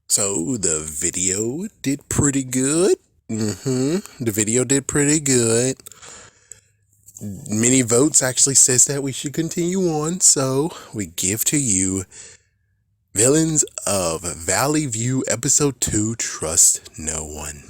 So the video did pretty good. The video did pretty good. Many votes actually says that we should continue on, so we give to you Villains of Valley View Episode 2, Trust No One.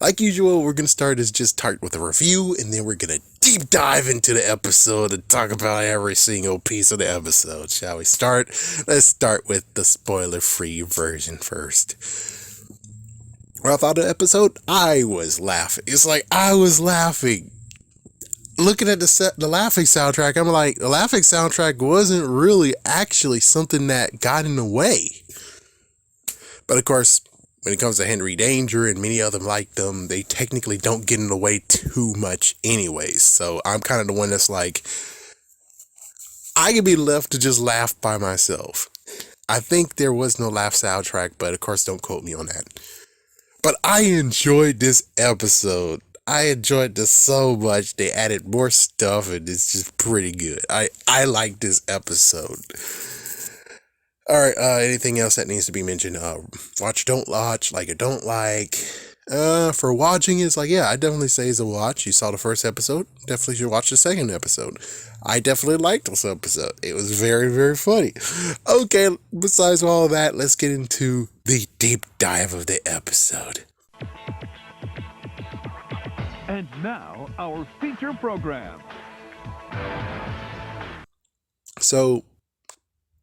Like usual, we're going to start as just start with a review, and then we're going to deep dive into the episode and talk about every single piece of the episode. Shall we start? Let's start with the spoiler-free version first. When I thought of the episode, I was laughing. It's like I was laughing. Looking at the laughing soundtrack, I'm like, the laughing soundtrack wasn't really actually something that got in the way. But of course, when it comes to Henry Danger and many of them like them, they technically don't get in the way too much anyways. So I'm kind of the one that's like, I could be left to just laugh by myself. I think there was no laugh soundtrack, but of course, don't quote me on that. But I enjoyed this episode. I enjoyed this so much. They added more stuff, and it's just pretty good. I like this episode. All right, anything else that needs to be mentioned? Watch, don't watch, like or don't like. For watching, it's like, yeah, I definitely say it's a watch. You saw the first episode, definitely should watch the second episode. I definitely liked this episode. It was very, very funny. Okay, besides all of that, let's get into the deep dive of the episode. And now, our feature program. So,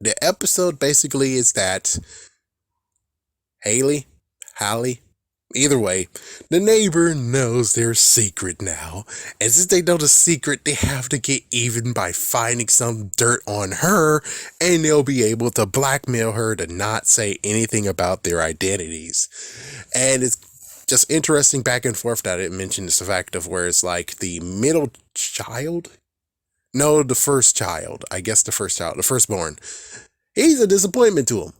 the episode basically is that Hallie, either way, the neighbor knows their secret now. And since they know the secret, they have to get even by finding some dirt on her, and they'll be able to blackmail her to not say anything about their identities. And it's just interesting back and forth that it mentions the fact of where it's like the middle child. No, the first child. I guess the firstborn. He's a disappointment to him.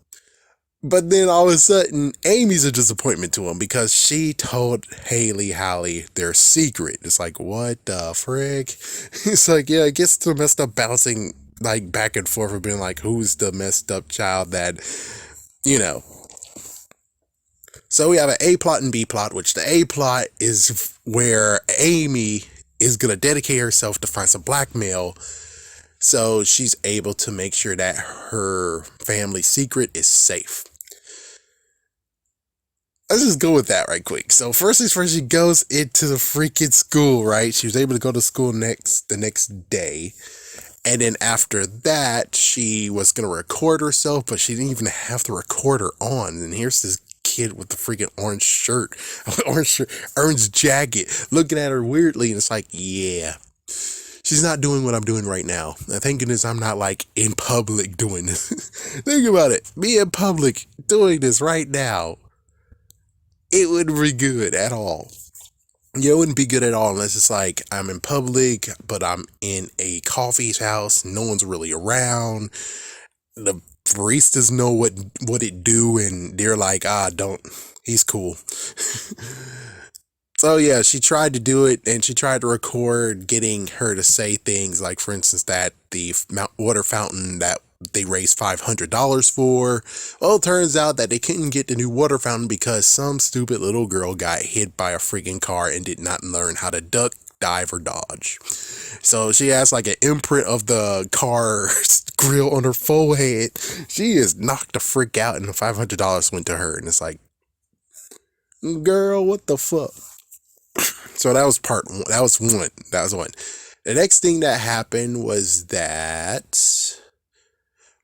But then all of a sudden, Amy's a disappointment to him because she told Hallie their secret. It's like, what the frick? It's like, yeah, it gets to messed up bouncing like back and forth of being like, who's the messed up child that, you know. So we have an A plot and B plot, which the A plot is where Amy is going to dedicate herself to find some blackmail, so she's able to make sure that her family secret is safe. Let's just go with that right quick. So first things first, she goes into the freaking school, right? She was able to go to school the next day. And then after that, she was going to record herself, but she didn't even have the recorder on. And here's this kid with the freaking orange jacket, looking at her weirdly, and it's like, yeah, she's not doing what I'm doing right now. Thank goodness I'm not like in public doing this. Think about it, me in public doing this right now, it wouldn't be good at all. It wouldn't be good at all unless it's like I'm in public, but I'm in a coffee house, no one's really around. The baristas know what it do, and they're like, he's cool. So yeah, she tried to do it, and she tried to record getting her to say things like, for instance, that the water fountain that they raised $500 for. Well, it turns out that they couldn't get the new water fountain because some stupid little girl got hit by a freaking car and did not learn how to duck, dive, or dodge. So she has like an imprint of the car's grill on her forehead. She is knocked the frick out, and the $500 went to her. And it's like, girl, what the fuck? So that was part one. That was one. The next thing that happened was that,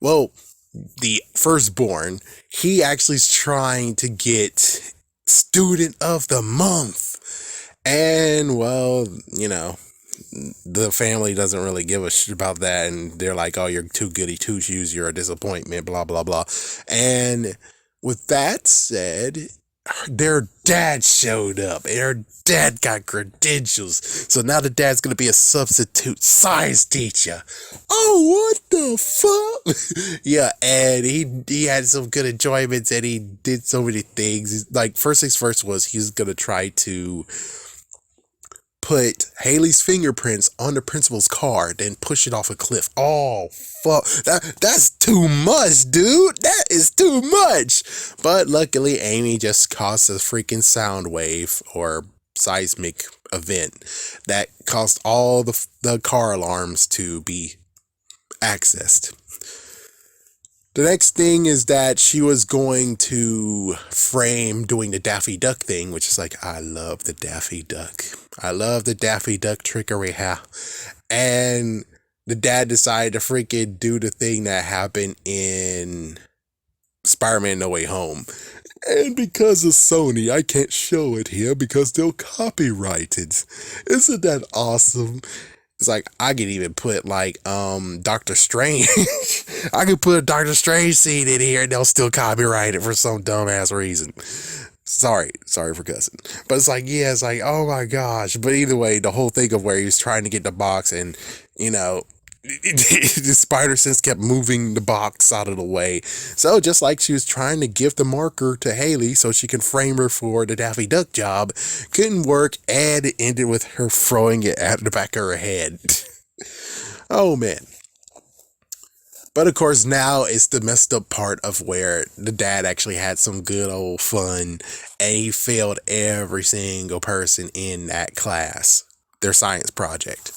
well, the firstborn, he actually is trying to get student of the month. And, well, you know, the family doesn't really give a shit about that, and they're like, oh, you're too goody two shoes, you're a disappointment, blah blah blah. And with that said, their dad showed up, and her dad got credentials, so now the dad's gonna be a substitute science teacher. Oh, what the fuck? Yeah, and he had some good enjoyments, and he did so many things. Like, first things first was he was gonna try to put Haley's fingerprints on the principal's car, then push it off a cliff. Oh, fuck. That's too much, dude. That is too much. But luckily, Amy just caused a freaking sound wave or seismic event that caused all the car alarms to be accessed. The next thing is that she was going to frame doing the Daffy Duck thing, which is like, I love the Daffy Duck. I love the Daffy Duck trickery. And the dad decided to freaking do the thing that happened in Spider-Man No Way Home. And because of Sony, I can't show it here because they'll copyright it. Isn't that awesome? It's like, I could even put like Doctor Strange. I could put a Doctor Strange scene in here and they'll still copyright it for some dumbass reason. Sorry for cussing. But it's like, yeah, it's like, oh my gosh. But either way, the whole thing of where he was trying to get the box and, you know, the spider sense kept moving the box out of the way. So just like she was trying to give the marker to Haley so she can frame her for the Daffy Duck job, couldn't work, and it ended with her throwing it at the back of her head. Oh man. But of course now it's the messed up part of where the dad actually had some good old fun and he failed every single person in that class, their science project,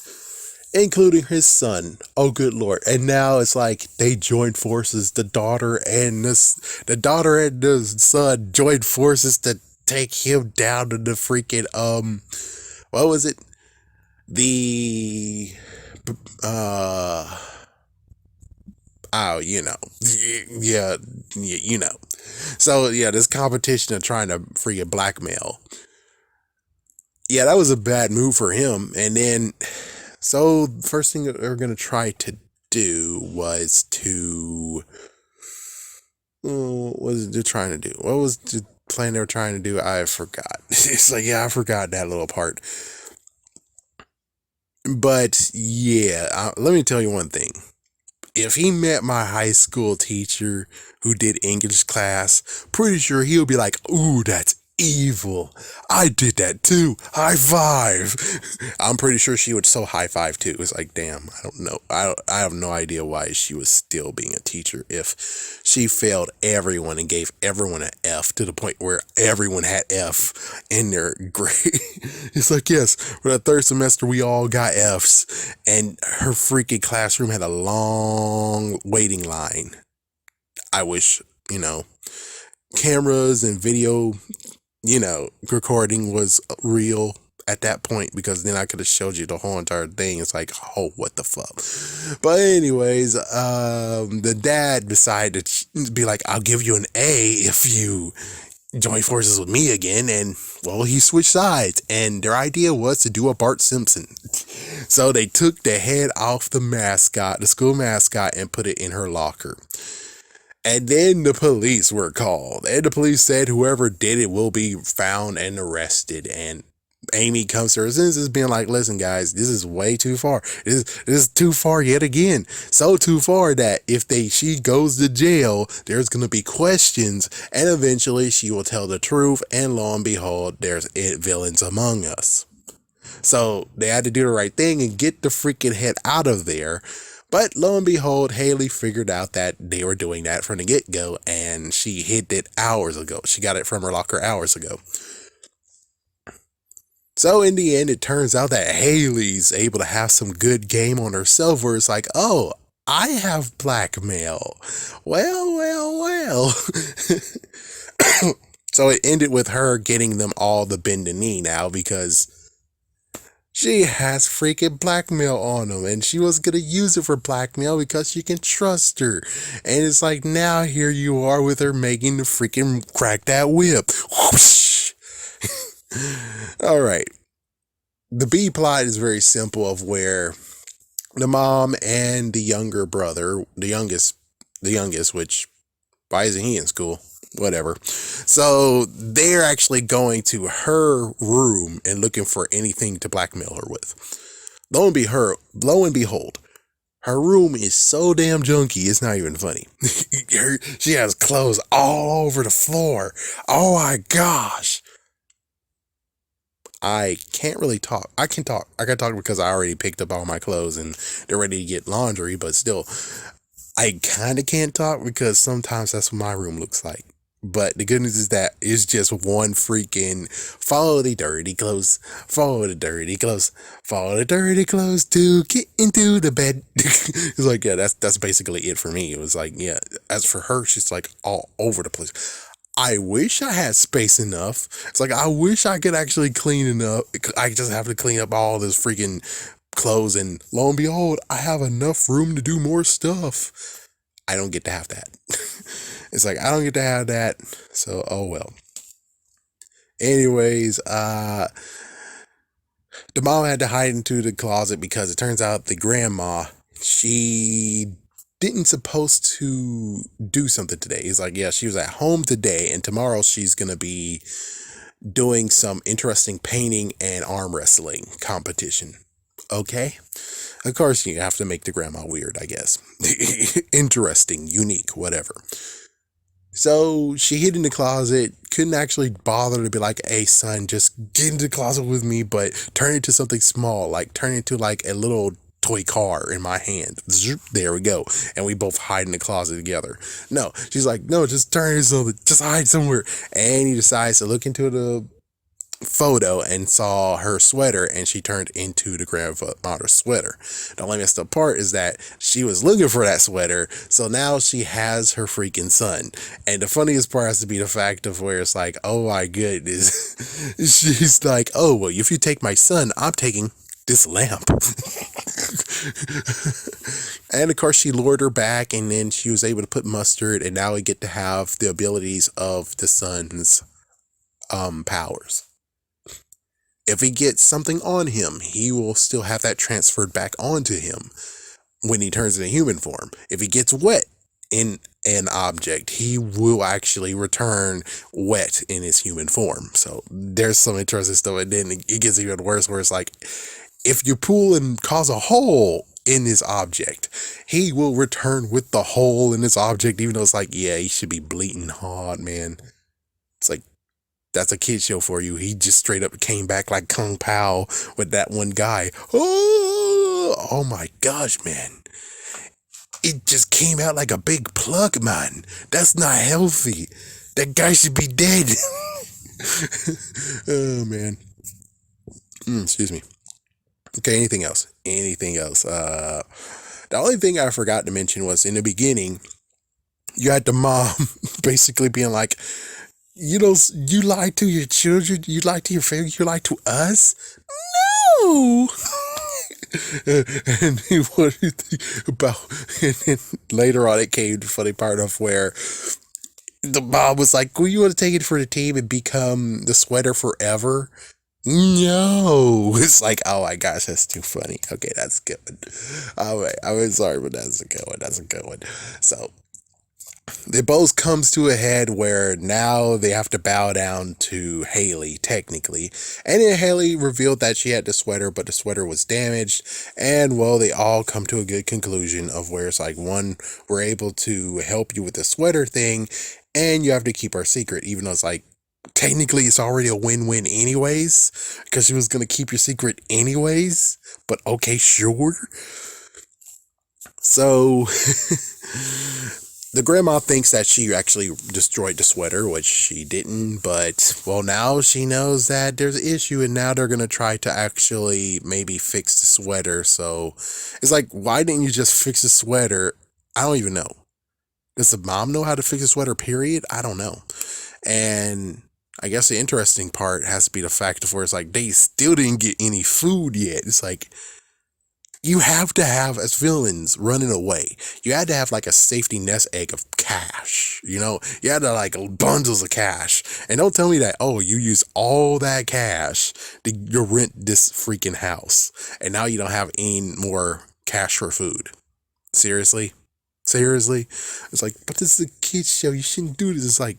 including his son. Oh, good Lord. And now it's like they joined forces. The daughter and the son joined forces to take him down to the freaking, what was it? You know. Yeah, you know. So, yeah, this competition of trying to freaking blackmail. Yeah, that was a bad move for him. And then, so the first thing that they were going to try to do was to, what was it trying to do? What was the plan they were trying to do? I forgot. It's like, yeah, I forgot that little part. But yeah, let me tell you one thing. If he met my high school teacher who did English class, pretty sure he'll be like, ooh, that's evil. I did that too. High five. I'm pretty sure she would so high five too. It's like, damn, I don't know. I have no idea why she was still being a teacher if she failed everyone and gave everyone an F to the point where everyone had F in their grade. It's like, yes, for the third semester we all got Fs, and her freaking classroom had a long waiting line. I wish, cameras and video, recording was real at that point, because then I could have showed you the whole entire thing. It's like, oh, what the fuck. But anyways, the dad decided to be like, I'll give you an A if you join forces with me again. And well, he switched sides, and their idea was to do a Bart Simpson. So they took the head off the school mascot, and put it in her locker. And then the police were called, and the police said whoever did it will be found and arrested. And Amy comes to her senses, being like, listen guys, this is way too far. This is too far yet again. So too far that if she goes to jail, there's going to be questions, and eventually she will tell the truth, and lo and behold, there's villains among us. So they had to do the right thing and get the freaking head out of there. But lo and behold, Haley figured out that they were doing that from the get-go, and she hid it hours ago. She got it from her locker hours ago. So in the end, it turns out that Haley's able to have some good game on herself, where it's like, oh, I have blackmail. Well. So it ended with her getting them all the bend the knee now, because she has freaking blackmail on them, and she was going to use it for blackmail because she can trust her. And it's like, now here you are with her making the freaking crack that whip. Whoosh. All right. The B plot is very simple, of where the mom and the younger brother, the youngest, which, why isn't he in school? Whatever. So they're actually going to her room and looking for anything to blackmail her with. Lo and behold, her room is so damn junky, it's not even funny. She has clothes all over the floor. Oh my gosh. I can't really talk. I can talk. I can talk because I already picked up all my clothes and they're ready to get laundry, but still, I kind of can't talk because sometimes that's what my room looks like. But the good news is that it's just one freaking follow the dirty clothes, follow the dirty clothes, follow the dirty clothes to get into the bed. It's like, yeah, that's basically it for me. It was like, yeah, as for her, she's like all over the place. I wish I had space enough. It's like, I wish I could actually clean enough. I just have to clean up all this freaking clothes, and lo and behold, I have enough room to do more stuff. I don't get to have that. It's like, I don't get to have that. So, oh well. Anyways, the mom had to hide into the closet because it turns out the grandma, she didn't supposed to do something today. He's like, yeah, she was at home today, and tomorrow she's gonna be doing some interesting painting and arm wrestling competition. Okay. Of course, you have to make the grandma weird, I guess. Interesting, unique, whatever. So she hid in the closet, couldn't actually bother to be like, hey, son, just get into the closet with me, but turn it to something small, like turn it to like a little toy car in my hand. Zoop, there we go. And we both hide in the closet together. No, she's like, no, just turn it so just hide somewhere. And he decides to look into the photo and saw her sweater, and she turned into the grandmother's sweater. The only messed up part is that she was looking for that sweater, so now she has her freaking son. And the funniest part has to be the fact of where it's like, oh my goodness. She's like, oh, well, if you take my son, I'm taking this lamp. And of course she lured her back, and then she was able to put mustard, and now we get to have the abilities of the son's powers. If he gets something on him, he will still have that transferred back onto him when he turns into human form. If he gets wet in an object, he will actually return wet in his human form. So there's some interesting stuff. And then it gets even worse where it's like, if you pull and cause a hole in his object, he will return with the hole in his object, even though it's like, yeah, he should be bleeding hard, man. It's like, that's a kid show for you. He just straight up came back like Kung Pao with that one guy. Oh my gosh, man. It just came out like a big plug, man. That's not healthy. That guy should be dead. Oh, man. Excuse me. Okay, anything else? Anything else? The only thing I forgot to mention was in the beginning, you had the mom basically being like, you know, you lie to your children, you lie to your family, you lie to us? No! And what do you think about, and then later on it came the funny part of where the mom was like, well, you want to take it for the team and become the sweater forever? No. It's like, oh my gosh, that's too funny. Okay, that's good. All right, I'm sorry, but that's a good one. That's a good one. So it both comes to a head where now they have to bow down to Haley, technically. And then Haley revealed that she had the sweater, but the sweater was damaged. And well, they all come to a good conclusion of where it's like, one, we're able to help you with the sweater thing, and you have to keep our secret, even though it's like, technically it's already a win-win anyways, because she was going to keep your secret anyways. But okay, sure. So the grandma thinks that she actually destroyed the sweater, which she didn't, but well, now she knows that there's an issue, and now they're going to try to actually maybe fix the sweater. So it's like, why didn't you just fix the sweater? I don't even know. Does the mom know how to fix a sweater, period? I don't know. And I guess the interesting part has to be the fact of where it's like, they still didn't get any food yet. It's like, you have to have, as villains running away, you had to have like a safety nest egg of cash, you know? You had to like bundles of cash. And don't tell me that, oh, you use all that cash to rent this freaking house, and now you don't have any more cash for food. Seriously? Seriously? It's like, but this is a kid's show. You shouldn't do this. It's like,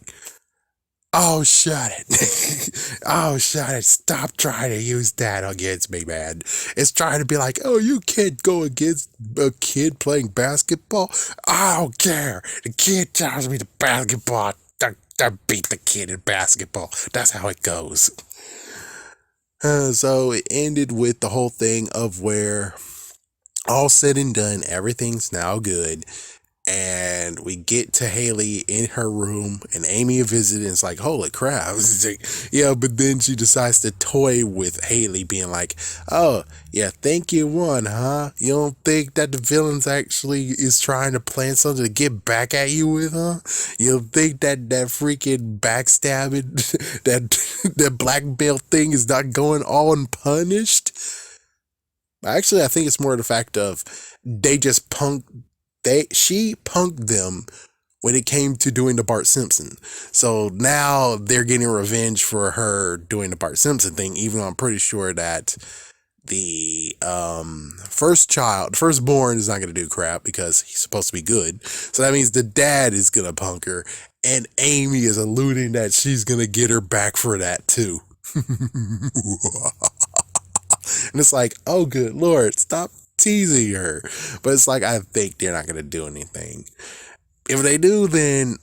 oh, shut it. Oh, shut it. Stop trying to use that against me, man. It's trying to be like, oh, you can't go against a kid playing basketball. I don't care. The kid tells me the basketball. I beat the kid in basketball. That's how it goes. So it ended with the whole thing of where all said and done, everything's now good. And we get to Haley in her room, and Amy visiting. It's like, holy crap. It's like, yeah, but then she decides to toy with Haley, being like, oh, yeah, think you won, huh? You don't think that the villains actually is trying to plan something to get back at you with, huh? You don't think that freaking backstabbing, that black belt thing is not going all unpunished? Actually, I think it's more the fact of they just she punked them when it came to doing the Bart Simpson. So now they're getting revenge for her doing the Bart Simpson thing, even though I'm pretty sure that the firstborn is not going to do crap because he's supposed to be good. So that means the dad is going to punk her, and Amy is alluding that she's going to get her back for that too. And it's like, oh, good Lord, stop teasing her. But it's like, I think they're not going to do anything. If they do, then,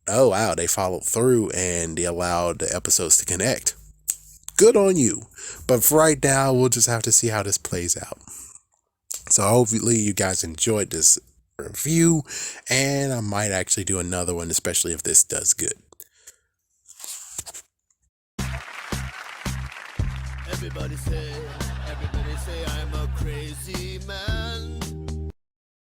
oh, wow, they followed through and they allowed the episodes to connect. Good on you. But for right now, we'll just have to see how this plays out. So hopefully you guys enjoyed this review, and I might actually do another one, especially if this does good. Everybody say I'm a crazy man.